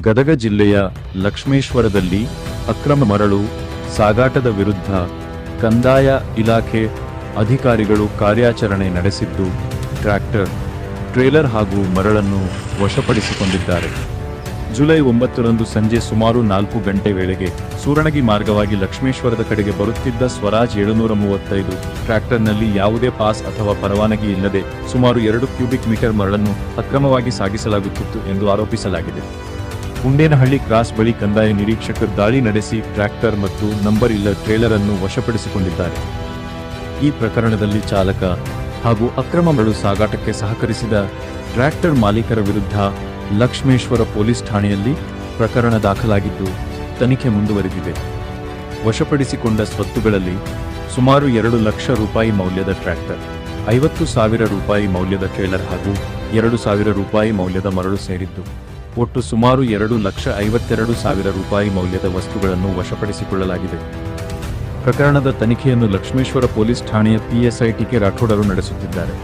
ಗದಗ ಜಿಲ್ಲೆಯ ಲಕ್ಷ್ಮೇಶ್ವರದಲ್ಲಿ ಅಕ್ರಮ ಮರಳು ಸಾಗಾಟದ ವಿರುದ್ಧ ಕಂದಾಯ ಇಲಾಖೆ ಅಧಿಕಾರಿಗಳು ಕಾರ್ಯಾಚರಣೆ ನಡೆಸಿದ್ದು ಟ್ರ್ಯಾಕ್ಟರ್, ಟ್ರೇಲರ್ ಹಾಗೂ ಮರಳನ್ನು ವಶಪಡಿಸಿಕೊಂಡಿದ್ದಾರೆ. ಜುಲೈ 9ರಂದು ಸಂಜೆ ಸುಮಾರು 4 ಗಂಟೆ ವೇಳೆಗೆ ಸೂರಣಗಿ ಮಾರ್ಗವಾಗಿ ಲಕ್ಷ್ಮೇಶ್ವರದ ಕಡೆಗೆ ಬರುತ್ತಿದ್ದ ಸ್ವರಾಜ್ 735 ಟ್ರ್ಯಾಕ್ಟರ್ನಲ್ಲಿ ಯಾವುದೇ ಪಾಸ್ ಅಥವಾ ಪರವಾನಗಿ ಇಲ್ಲದೆ ಸುಮಾರು 2 ಕ್ಯೂಬಿಕ್ ಮೀಟರ್ ಮರಳನ್ನು ಅಕ್ರಮವಾಗಿ ಸಾಗಿಸಲಾಗುತ್ತಿತ್ತು ಎಂದು ಆರೋಪಿಸಲಾಗಿದೆ. ಹುಂಡೇನಹಳ್ಳಿ ಕ್ರಾಸ್ ಬಳಿ ಕಂದಾಯ ನಿರೀಕ್ಷಕರು ದಾಳಿ ನಡೆಸಿ ಟ್ರ್ಯಾಕ್ಟರ್ ಮತ್ತು ನಂಬರ್ ಇಲ್ಲ ಟ್ರೇಲರ್ ಅನ್ನು ವಶಪಡಿಸಿಕೊಂಡಿದ್ದಾರೆ. ಈ ಪ್ರಕರಣದಲ್ಲಿ ಚಾಲಕ ಹಾಗೂ ಅಕ್ರಮ ಮರಳು ಸಾಗಾಟಕ್ಕೆ ಸಹಕರಿಸಿದ ಟ್ರ್ಯಾಕ್ಟರ್ ಮಾಲೀಕರ ವಿರುದ್ಧ ಲಕ್ಷ್ಮೇಶ್ವರ ಪೊಲೀಸ್ ಠಾಣೆಯಲ್ಲಿ ಪ್ರಕರಣ ದಾಖಲಾಗಿದ್ದು ತನಿಖೆ ಮುಂದುವರೆದಿದೆ. ವಶಪಡಿಸಿಕೊಂಡ ಸ್ವತ್ತುಗಳಲ್ಲಿ ಸುಮಾರು 2 ಲಕ್ಷ ರೂಪಾಯಿ ಮೌಲ್ಯದ ಟ್ರ್ಯಾಕ್ಟರ್, 50,000 ರೂಪಾಯಿ ಮೌಲ್ಯದ ಟ್ರೇಲರ್ ಹಾಗೂ 2,000 ರೂಪಾಯಿ ಮೌಲ್ಯದ ಮರಳು ಸೇರಿದ್ದು ಒಟ್ಟು ಸುಮಾರು 2,52,000 ರೂಪಾಯಿ ಮೌಲ್ಯದ ವಸ್ತುಗಳನ್ನು ವಶಪಡಿಸಿಕೊಳ್ಳಲಾಗಿದೆ. ಪ್ರಕರಣದ ತನಿಖೆಯನ್ನು ಲಕ್ಷ್ಮೇಶ್ವರ ಪೊಲೀಸ್ ಠಾಣೆಯ PSI ಟಿ.ಕೆ. ರಾಠೋಡರು ನಡೆಸುತ್ತಿದ್ದಾರೆ.